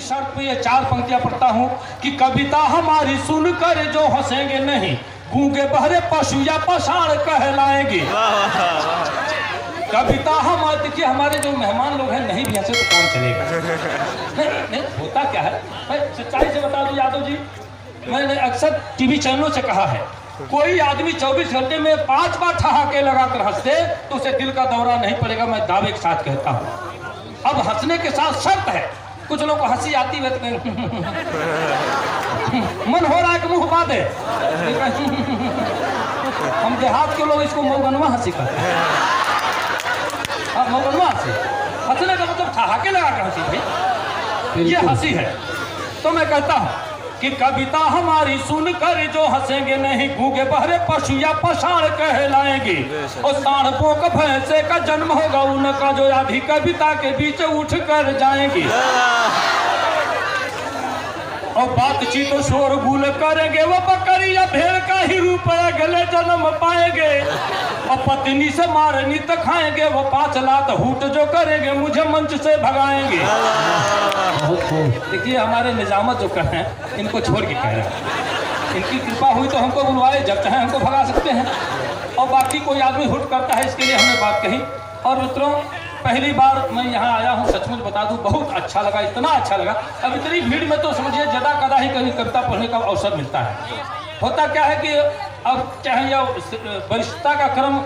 की शर्त पे ये 4 पंक्तियां पढ़ता हूँ कि कविता हमारी सुनकर जो हंसेंगे नहीं, गूंगे बहरे पशु या पाषाण कहलाएंगे। कविता हम देखिए हमारे जो मेहमान लोग हैं नहीं भी हंसे तो काम चलेगा। नहीं होता क्या है, मैं सच्चाई से बता दूं यादव जी, मैंने अक्सर टीवी चैनलों से कहा है, कोई आदमी 24 घंटे में 5 बार ठहाके लगाकर हंसते तो उसे दिल का दौरा नहीं पड़ेगा। मैं दावे के साथ कहता हूँ। अब हंसने के साथ शर्त है, कुछ लोग को हंसी आती है तो मन हो रहा है कि मुंह बांधे। हम देहात के लोग इसको मऊगनवा हंसी कहते हैं। मऊगनवा हंसी, हंसने का मतलब ठहाके लगाकर हंसी भाई, ये हंसी है। तो मैं कहता हूँ कि कविता हमारी सुनकर जो हंसेंगे नहीं, गूंगे बहरे पशु या पाषाण कहलाएंगे। और सांडों का भैंसे का जन्म होगा उनका, जो आधी कविता के बीच उठ कर जाएंगे। और बातचीत तो शोर गुल करेंगे, वो बकरी या भेड़ का ही रूप अगले जन्म पाएंगे। और पत्नी से मारनी तो खाएंगे, वो 5 लात हूट जो करेंगे मुझे मंच से भगाएंगे। देखिए हमारे निजामत जो कर हैं इनको छोड़ के कह रहे हैं, इनकी कृपा हुई तो हमको बुलवाए, जब चाहे हमको भगा सकते हैं। और बाकी कोई आदमी हुट करता है, इसके लिए हमने बात कही। और मित्रों पहली बार मैं यहाँ आया हूँ, सचमुच बता दूँ बहुत अच्छा लगा, इतना अच्छा लगा। अब इतनी भीड़ में तो समझिए जदा कदा ही कभी कविता पढ़ने का अवसर मिलता है। होता क्या है कि अब चाहे या वरिष्ठता का क्रम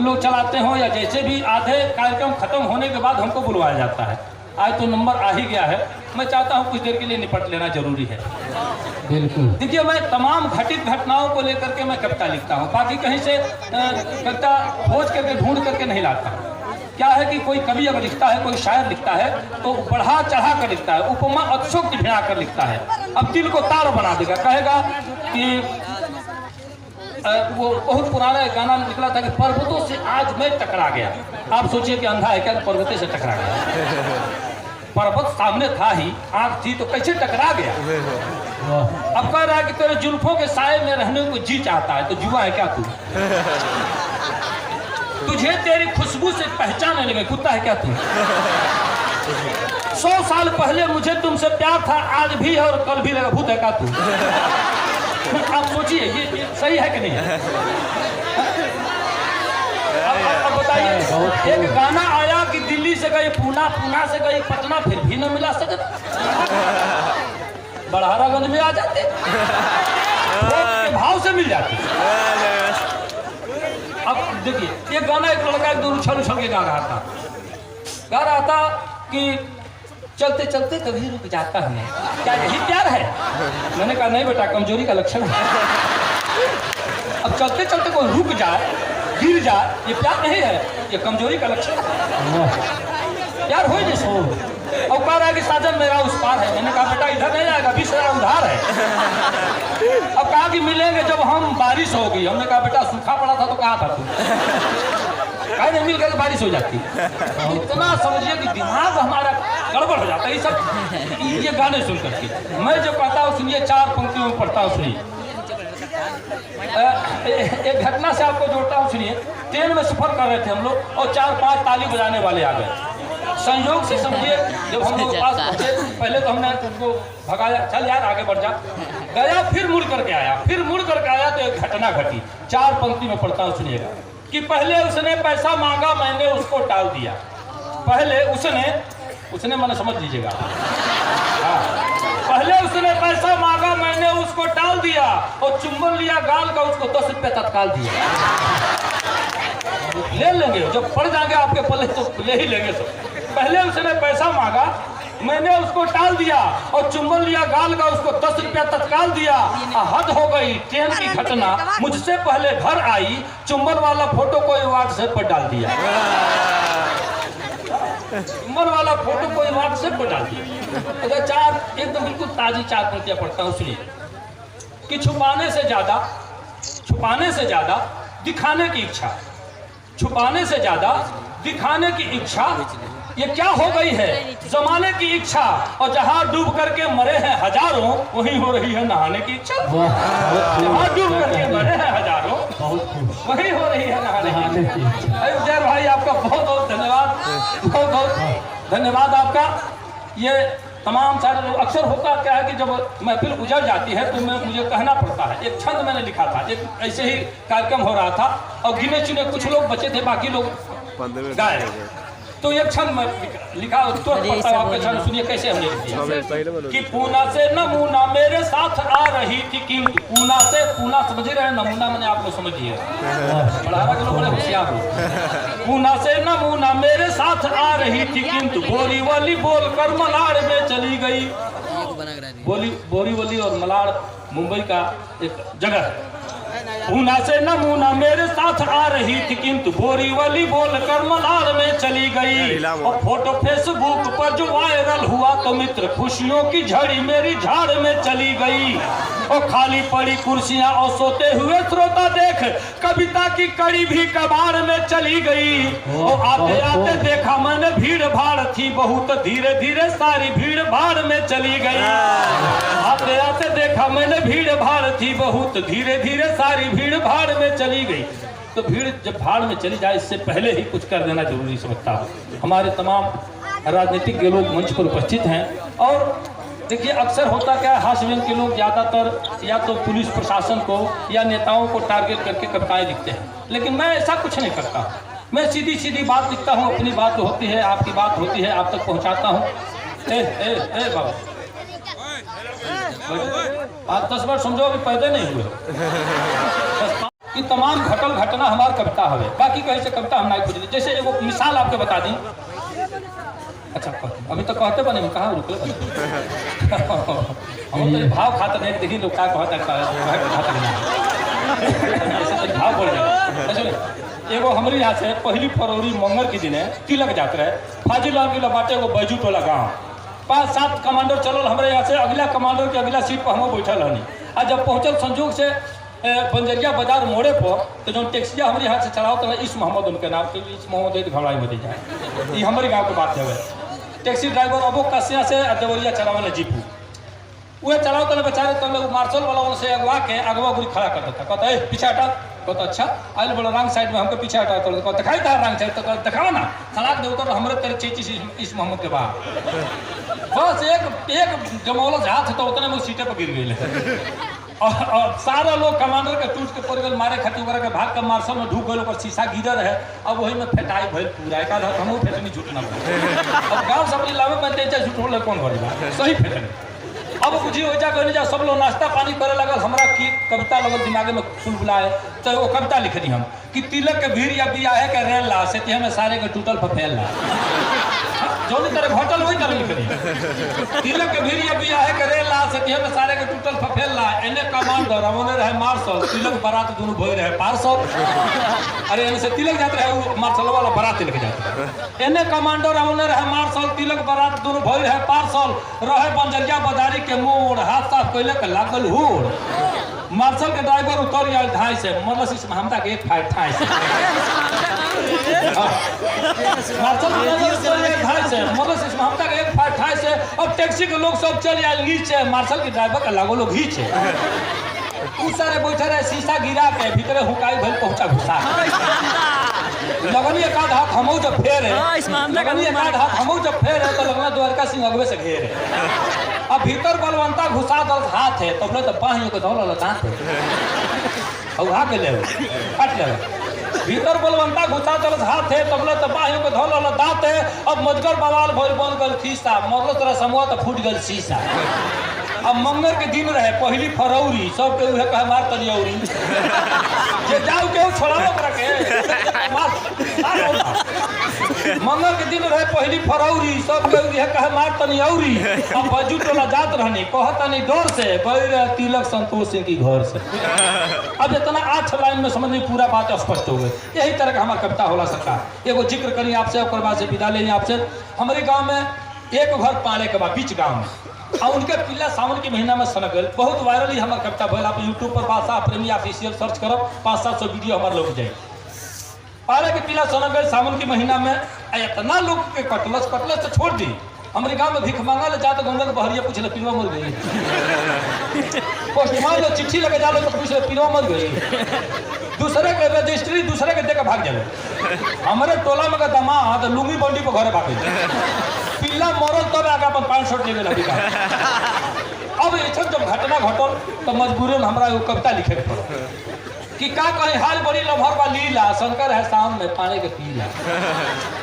लोग चलाते हो या जैसे भी, आधे कार्यक्रम खत्म होने के बाद हमको बुलवाया जाता है। आज तो नंबर आ ही गया है, मैं चाहता हूँ कुछ देर के लिए निपट लेना जरूरी है। बिल्कुल। देखिए मैं तमाम घटित घटनाओं को लेकर के मैं कविता लिखता हूँ, बाकी कहीं से कविता खोज करके ढूंढ करके नहीं लाता। क्या है कि कोई कवि अगर लिखता है, कोई शायर लिखता है तो बढ़ा चढ़ा कर लिखता है, उपमा अतिशयोक्ति भिड़ा कर लिखता है। अब दिल को तार बना देगा, कहेगा कि वो बहुत पुराना गाना निकला था कि पर्वतों से आज मैं टकरा गया। आप सोचिए कि अंधा है क्या, पर्वतों से टकरा गया। पर्वत सामने था ही, आंख थी तो कैसे टकरा गया। अब कह रहा है कि तेरे जुल्फों के साए में रहने को जी चाहता है, तो जुआ है क्या तू? तुझे तेरी खुशबू से पहचानने लगे, कुत्ता है क्या तू? 100 साल पहले मुझे तुमसे प्यार था, आज भी और कल भी लगा, भूत है क्या तू? आप सोचिए ये सही है कि नहीं है? अब बताइए, एक गाना आया कि दिल्ली से गई पूना, पूना से गई पटना, फिर भी न मिला सके, बड़हारागंज में आ जाते, भाव से मिल जाती। अब देखिए ये गाना एक लड़का एकदम उछल उछल के गा रहा था कि चलते चलते कभी रुक जाता है, क्या यही प्यार है? मैंने कहा नहीं बेटा, कमजोरी का लक्षण है। अब चलते चलते कोई रुक जाए, गिर जाए, ये प्यार नहीं है, ये कमजोरी का लक्षण है। प्यार हो जैसे और कह रहा है कि साजन मेरा उस पार है। मैंने कहा बेटा इधर नहीं आएगा, 20,000 उधार है। अब कहा कि मिलेंगे जब हम बारिश होगी। हमने कहा बेटा सूखा पड़ा था तो कहा था तू, कहीं नहीं मिल कर बारिश हो जाती। इतना समझिए कि दिमाग हमारा गड़बड़ हो जाता है ये सब, ये गाने सुन करके। मैं जो कहता हूँ सुनिए, 4 पंक्तियों में पढ़ता हूँ, सुनिए। एक घटना से आपको जोड़ता हूँ, सुनिए। ट्रेन में सफर कर रहे थे हम लोग और 4-5 ताली बजाने वाले आ गए। संयोग से समझिए जब हम लोग पास पहुंचे, पहले तो हमने उनको भगाया, चल यार आगे बढ़ जा, गया, फिर मुड़ करके आया, तो एक घटना घटी। 4 पंक्ति में पढ़ता हूँ, सुनिएगा। कि पहले उसने पैसा मांगा, मैंने उसको टाल दिया। पहले उसने मैंने समझ लीजिएगा, हाँ, पहले उसने पैसा मांगा, मैंने उसको टाल दिया। और चुम्बन लिया गाल का, उसको 10 रुपये तत्काल दिया। ले लेंगे जब पड़ जाएंगे आपके पल्ले तो ले ही लेंगे सब। पहले उसने पैसा मांगा, मैंने उसको टाल दिया। और चुम्बन लिया गाल का, उसको 10 रुपया तत्काल दिया। हद हो गई, ट्रेन की घटना मुझसे पहले घर आई, चुम्बन वाला फोटो को व्हाट्सएप पर डाल दिया। चुम्बन वाला फोटो को व्हाट्सएप पर डाल दिया। अगर 4 एकदम बिल्कुल ताजी 4 पंक्तियां पढ़ता हूँ, सुनिए। कि छुपाने से ज्यादा दिखाने की इच्छा, छुपाने से ज्यादा दिखाने की इच्छा, ये क्या हो गई है जमाने की इच्छा। और जहां डूब करके मरे हैं हजारों, वहीं हो रही है नहाने की इच्छा। जहां डूब करके मरे हैं हजारों, वहीं हो रही है नहाने की इच्छा। अरे भाई आपका बहुत बहुत धन्यवाद, बहुत बहुत धन्यवाद आपका। ये तमाम सारे लोग अक्सर होता क्या है कि जब महफिल गुजर जाती है तो मुझे कहना पड़ता है। एक छंद मैंने लिखा था, एक ऐसे ही कार्यक्रम हो रहा था और गिने चुने कुछ लोग बचे थे, बाकी लोग गाए। तो एक छंद मैं लिखा, तो आपका छंद सुनिए कैसे हमने लिख दिया कि पूना से नमूना मेरे साथ आ रही थी, किंतु पूना से, पूना समझ रहे हैं, नमूना मैंने आप लोग समझिए, बढ़ावा के लोग बड़े होशियार हो। पूना से नमूना मेरे साथ आ रही थी, किंतु बोरीवली बोलकर मलाड़ में चली गई। बोरीवली और मलाड़ मुंबई का एक जगह है। पूना से नमूना मेरे साथ आ रही थी, किंतु बोरीवली बोलकर मलाड़ में चली गई। और फोटो फेसबुक पर जो वायरल हुआ तो मित्र खुशियों की झड़ी मेरी झाड़ में चली गई। और खाली पड़ी कुर्सियां और सोते हुए श्रोता देख कविता की कड़ी भी कबाड़ में चली गई। और आते आते देखा मैंने भीड़ भाड़ थी बहुत, धीरे धीरे सारी भीड़ भाड़ में चली गई। आते आते देखा मैंने भीड़ भाड़ थी बहुत, धीरे धीरे सारी भीड़ भाड़ में चली गई। तो भीड़ जब भाड़ में चली जाए इससे पहले ही कुछ कर देना जरूरी समझता है। हमारे तमाम राजनीतिक के लोग मंच पर उपस्थित हैं और देखिए अक्सर होता क्या है, हास्य व्यंग के लोग ज़्यादातर या तो पुलिस प्रशासन को या नेताओं को टारगेट करके कविताएं लिखते हैं, लेकिन मैं ऐसा कुछ नहीं करता। मैं सीधी सीधी बात लिखता हूँ, अपनी बात होती है, आपकी बात होती है, आप तक पहुँचाता हूँ। ए बाबा आप 10 बार समझो, अभी पैदा नहीं हुए कि तमाम घटल घटना हमार कविता हवे, बाकी कहीं से कविता हम नहीं खोजली। जैसे एगो मिसाल आपके बता दी। अच्छा अभी तो कहते बने में कहाँ रुकले बने हम तो भाव खाते नहीं, देखिए लोग क्या कहता है भाव बढ़ जाए। एगो हमारे यहाँ से 1 फरवरी मंगल के दिन तिलक जात रहे फाजिल के बाटे एगो बैजू टोला गाँव, 5-7 कमांडर चलल हमारे यहाँ से, अगला कमांडर के अगला सीट पर हम बैठल हनी। आ जब पहुँचल संजोग से बंजरिया बाजार मोड़े पर तो जो टैक्सिया हमारे यहाँ से चलाओ तो इस मोहम्मद उनके नाम के इस मोहम्मद घबराई मत जाए, ये हमारे गाँव की बात है। टैक्सी ड्राइवर अबो कसिया से देवरिया चलावे जीपू वह चलाओ तो बेचारे तो मार्शल वाला से अगवा के अगवा गुरी खड़ा कर देता, कहता है पीछे हटा, कहता अच्छा आइल बोला रंग साइड में हमको पीछे हटा, तो दिखाई था रंग साइड, तो दिखाओ ना सलाद दे उतर हमारे तेरे चीज इस मोहम्मद के बाद बस एक जमौलत हाथ तो उतने में सीटे पर गिर गई। और सारा लोग कमांडर के टूट के पड़ गए, मारे खातिर वगैरह के भाग के मार्शल में ढूक गए, ऊपर शीशा गिरल है। अब वही में फेटाई भइल पूरा एक आधा हमहू फेटनी झूठ ना अब गाँव सब लावे में तेजा झूठ बोले कौन करेगा, सही फेटनी। अब बुझी हो जा कहने जा सब लोग नाश्ता पानी करे लगल, हमरा की कविता लगल दिमागे में फूल बुलाए, तो वो कविता लिख दी हम कि तिलक के भीड़ या बियाहे के रेल ला से हमें सारे के टूटल फफेल ला जो तरह घटल वही तरह लिख दी। तिलक के भीड़ या बियाहे के रेल ला से हमें सारे के टूटल फफेल ला, एने कमांडर हमने रहे मार्शल, तिलक बारात दोनों भई रहे पार्सल। अरे एने से तिलक जाते रहे वो मार्शल वाला बारात लेके जाते, एने कमांडर हमने रहे मार्शल, तिलक बारात दोनों भई रहे पार्सल। रहे बंजरिया बाजारी के मोड़, हाथ साफ कैले के लागल होड़। मार्शल के ड्राइवर उतर गया ढाई से, मतलब इस हमदा के एक फाइट ढाई से मार्शल के ढाई से, मतलब इस हमदा के एक फाइट ढाई से। अब टैक्सी के लोग सब चल आए नीचे, मार्शल के ड्राइवर के लागो लोग घीचे, उस सारे बैठे रहे, शीशा गिरा के भीतर हुकाई भइल पहुंचा घुसा लगनी एक आध हाथ हमहू जब फेरे, लगनी एक आध हाथ हमहू जब फेरे तो लगना द्वारका सिंह अगवे से घेरे। अब भीतर बलवंता घुसा दल हाथ है तब तो बाहियों के धौल दांत है उड़ा के ले काट ले। भीतर बलवंता घुसा दल हाथ है तब तो बाहियों के धौल दांत है। अब मजगर बवाल भइल बन गल खीसा, मरलो तरह समूह तो फूट गल शीशा। अब मंगल के दिन रहे 1 फरवरी, सब के उहे कहे मार तलियौरी जे जाऊ के छोड़ाओ ओकरा के मंगल के दिन रहे 1 फरवरी, सब के उहे कहे मार तलियौरी। अब बजू टोला जात रहनी कहतनी डर से गई रहे तिलक संतोष सिंह की घर से। अब इतना 8 लाइन में समझ में पूरा बात स्पष्ट हो गई। यही तरह का हमारा कविता होला सकता। एगो जिक्र करी आपसे और बाद से विदा लें आपसे। हमारे गाँव में एक घर पाले के बाद बीच गाँव में और उनके पिल्ला सावन के महीना में सनक गए, बहुत वायरल ही हमारा कविता भैल। आप यूट्यूब पर बादशाह प्रेमी ऑफिशियल सर्च करो, 500-700 वीडियो हमारे लोग जाए। पाले के पिल्ला सनक गए सावन के महीना में, इतना लोग के कटलस तो छोड़ दी। हमारे गांव में भिख मांगा ले जाते गंगा के बहरिया पूछले पिनवा मर गई। पोस्टमार्टम में चिट्ठी लगे जालो तो पूछले पिनवा मर गई। दूसरे के रजिस्ट्री दूसरे के देके भाग जाले। हमारे टोला में का दामाद लुंगी बंडी पे घरे भागे। पिल्ला मरल तब आगे अपन 500 लेवे लगी। अब ऐसा जब घटना घटल तो मजबूरन हमरा एगो कविता लिखे के पड़ल कि का कहीं हाल बड़ी लभर बा लीला शंकर है शाम में पानी के पीला।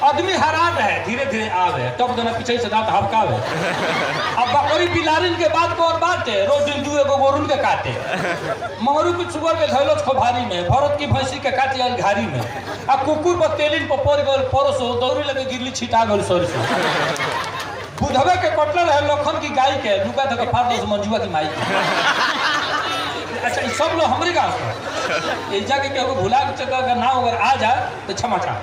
आदमी हैरान है धीरे धीरे आवे तब जना पीछे से दांत हबकावे। अब बकरी बिलारिन के बाद कौन बात है रोज दिन दू एगो गोरुन के काटे। मंगरू की सुगर के धैलो खोभारी में भरत की भैंसी के काटे आइल घारी में। आ कुकुर पर तेलिन पर पड़ गल परसो दौड़ी लगे गिरली छिटा गल सरसो। बुधवे के कटलर है लखन की गाय के लुका धके फाड़ दस मंजुआ की माई के। अच्छा ये सब लोग हमारे गाँव से जाके केहू भुला के अगर ना अगर आ जाए तो क्षमा चाह।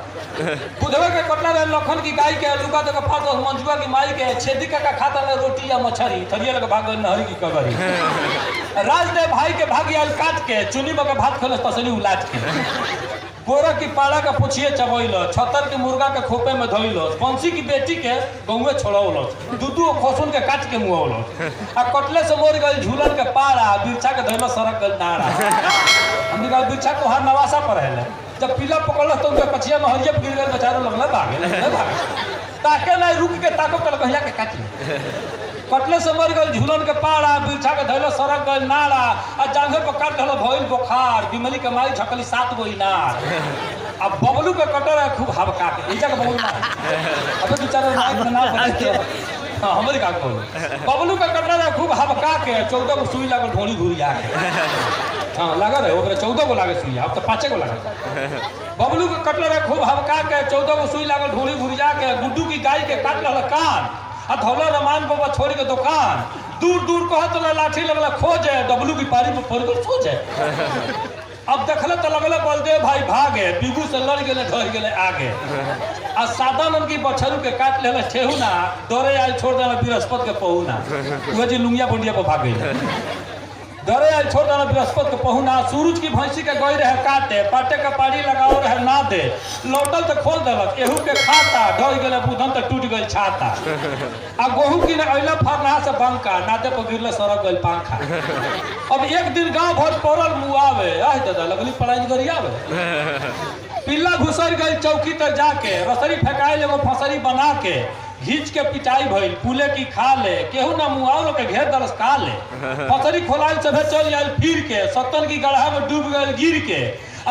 बुधवे के कटलर है लखन की गाय के लुका धके फाड़ दस मंजुआ की माई के। छेदी का खाता में रोटी या मछली थरिया लगे भाग नहरी की कबरी। राजदेव भाई के भागी आयल काट के चुनी में भात खोले तसली उलाट के। गोरा की पाड़ा का पुछिए चबैल छतर के मुर्गा के खोपे में धोइल बंसी की बेटी के गौए छोड़ौल दूधू खोसुन के काट के मुआवल आ कटले से मोर गई झूलन के पाड़ा बिरछा के धैल सड़क गल नाड़ा। हमने कहा बिरछा को हर नवासा पर है जब पीला पकड़ तो उनके कचिया में हरिया गिर गए बेचारे लगल भागे ताके ना रुक के ताको कल कहिया के काटी। कटले से मर गल झूलन के पाड़ा बिरछा के धैल सड़क गल नाड़ा आ जांघे पर काट धलो भइल बुखार बिमली के माई झकली 7 गो इनार। अब बबलू के कटर है खूब हबका के इजा के बबलू ना अबे बेचारे नायक का नाम बता के हां हमरे का बोल बबलू के कटर है खूब हबका के 14 गो सुई लागल ढोली घुरिया के। हां लगा रहे ओकरे 14 गो लागे सुई अब तो 5 गो लागे। बबलू के कटलर है खूब हबका के 14 गो सुई लागल ढोली घुरिया के। गुड्डू की गाय के काट लल कान आ धौला रमान बाबा छोड़ के दुकान दूर दूर कहत लाठी लगला खोजे डब्लू की पारी पर पड़ गल सो जाए। अब देखल तो लगल बलदेव भाई भागे बिगू से लड़ गए ढर गए आगे आ सादा मन की बछरू के काट ले ठेहू ना डरे आयल छोड़ देना बृहस्पति के पहुना वह जी लुंगिया बुंडिया पर भाग गई। डरे आयल छोड़ देना बृहस्पति के पहुना सूरज की भैंसी के गई रहे काटे पाटे का पानी लगाओ रहे ना दे लौटल तो खोल देलक एहू के खाता डर गए बुधन तो टूट गई छाता आ गोहू की अला फरना से बंका नाते पर गिरले सड़क गई पंखा। अब एक दिन गांव भर पड़ल मुआवे आह दादा लगली पढ़ाई गरियावे पिल्ला घुसर गई चौकी तर जाके रसरी फेंकाए एगो फसरी बना के घींच के पिटाई भइल पुले की खा ले केहू ना मुआवलो के घेर दरस का ले फसरी खोलाइल सभे चल आयल फिर के सत्तन की गढ़ा में डूब गए गिर के।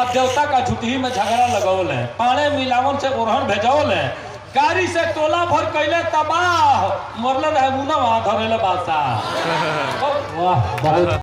अब देवता का झुटही में झगड़ा लगौल है पाने मिलावन से ओरहन भेजौल है गाड़ी से टोला भर कैले तबाह मरल रहे मुनवा धरेले बादशाह। वाह बहुत